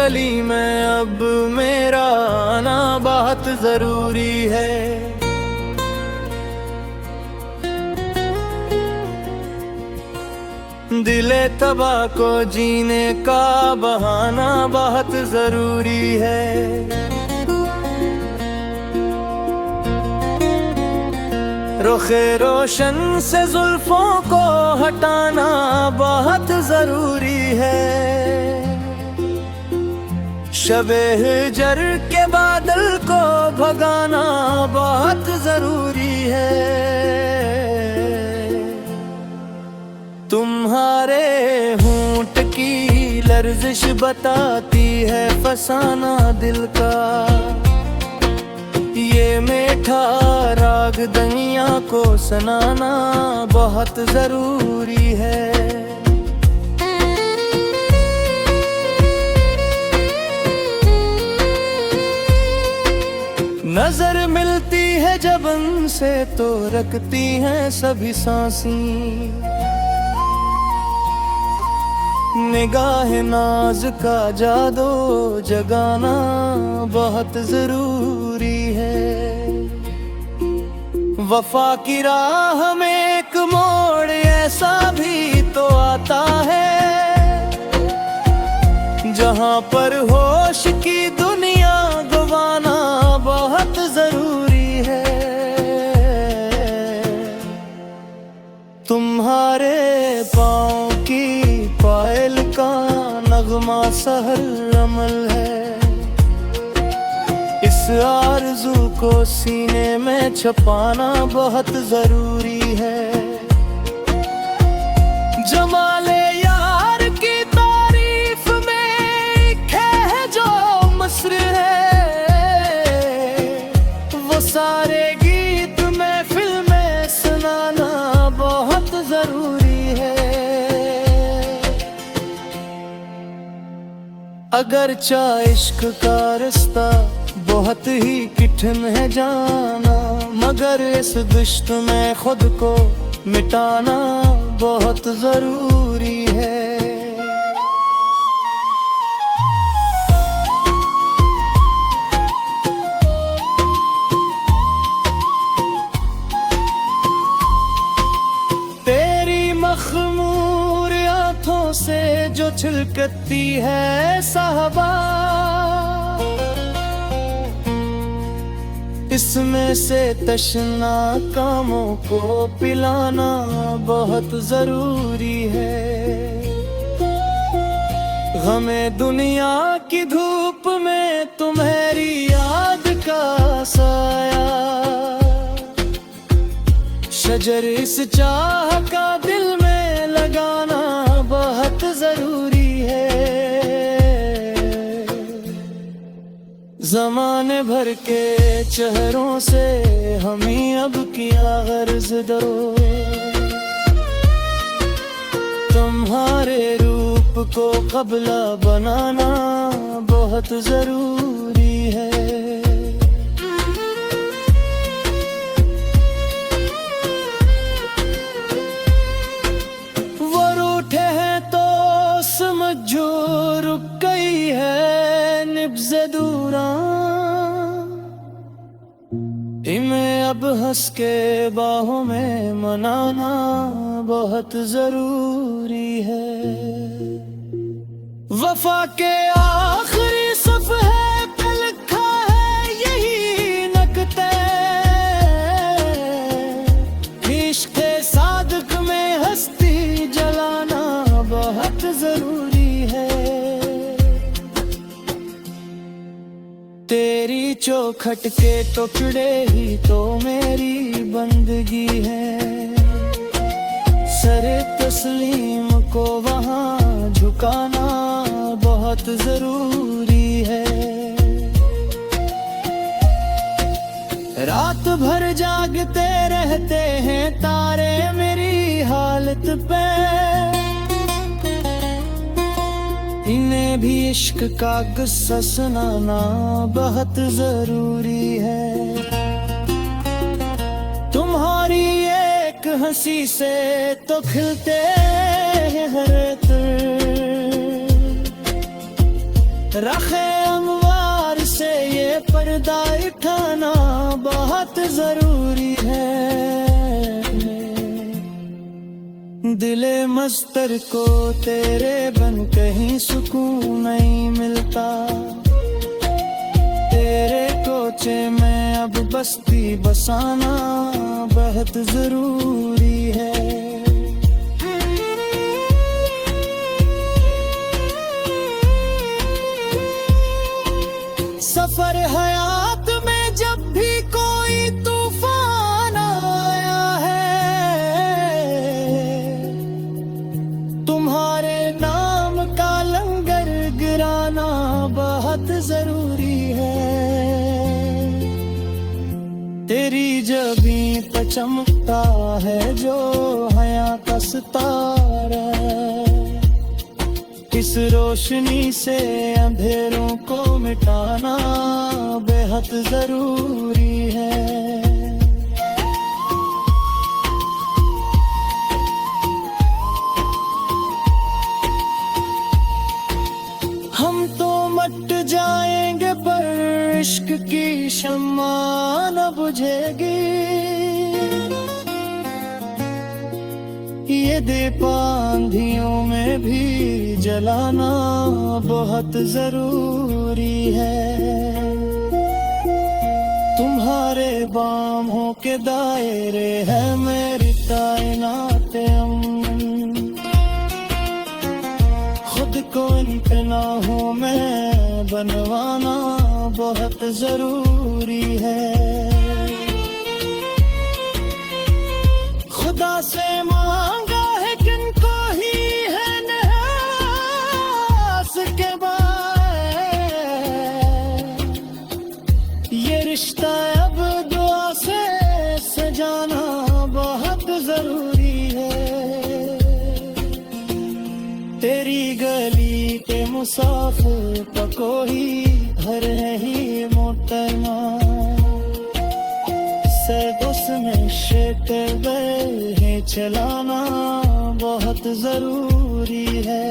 गली में अब मेरा आना बहुत जरूरी है। दिले तबा को जीने का बहाना बहुत जरूरी है। रुखे रोशन से जुल्फों को हटाना बहुत जरूरी है। शबे हिजर के बादल को भगाना बहुत जरूरी है। तुम्हारे होंठ की लर्जिश बताती है फसाना दिल का। ये मीठा राग दुनिया को सुनाना बहुत जरूरी है। नजर मिलती है जब उनसे तो रखती हैं सभी सांसें। निगाह नाज का जादू जगाना बहुत जरूरी है। वफा की राह में एक मोड़ ऐसा भी तो आता है जहां पर होश की दुनिया गवाना बहुत जरूरी है। तुम्हारे पाँव की पायल का नगमा सहल अमल है। इस आरज़ू को सीने में छुपाना बहुत जरूरी है। जमाले यार की तारीफ में है जो मस्र है। वो सारे गीत महफिल में सुनाना बहुत जरूरी है। अगरचा इश्क का रिश्ता बहुत ही कठिन है जाना, मगर इस दुश्त में खुद को मिटाना बहुत जरूरी है। तेरी मखमूर आँखों से जो छलकती है साहबा, इसमें से तशना कामों को पिलाना बहुत जरूरी है। हमें दुनिया की धूप में तुम्हारी याद का साया, शजर इस चाह का दिल में लगाना बहुत जरूरी है। ज़माने भर के चेहरों से हमें अब किया गर्ज दरो, तुम्हारे रूप को क़ब्ला बनाना बहुत जरूरी है। वो रूठे हैं तो समझो रुक गई है निब्ज़े दूरा, इन्हें अब हंस के बाहों में मनाना बहुत जरूरी है। वफा के आखिरी सफ़हे पे लिखा है यही नक्ते, इश्क़ सादिक़ में हस्ती जलाना बहुत जरूरी है। तेरी चौखट के टुकड़े ही तो मेरी बंदगी है, सरे तस्लीम को वहाँ झुकाना बहुत जरूरी है। रात भर जागते रहते हैं तारे मेरी हालत पे, इन्हें भी इश्क का गुस्सा सुनाना बहुत जरूरी है। तुम्हारी एक हंसी से तो खिलते हैं हर रखे अमवार से ये पर्दा उठाना बहुत जरूरी है। दिले मस्तर को तेरे बन कहीं सुकून नहीं मिलता। तेरे कोचे में अब बस्ती बसाना बहुत जरूरी है। सफर हयात में जब भी कोई तूफान आया है, तुम्हारे नाम का लंगर गिराना बहुत जरूरी है। तेरी जबीं पर चमकता है जो हया का सितारा, इस रोशनी से अंधेरों को मिटाना बेहद जरूरी है। हम तो मट जाएंगे पर इश्क की शम्मा न बुझेगी। ये दीप आंधियों में भी जलाना बहुत जरूरी है। तुम्हारे बाहों के दायरे है मेरी कायनात अमन। खुद को इन पनाहों में बनवाना बहुत जरूरी है। खुदा से मांगा है किनको ही है न्यास के बाद, ये रिश्ता अब दुआ से सजाना बहुत जरूरी है। तेरी गली के मुसाफिर का कोई घर है ही मोहतरमा, उसमें शेते चलाना बहुत जरूरी है।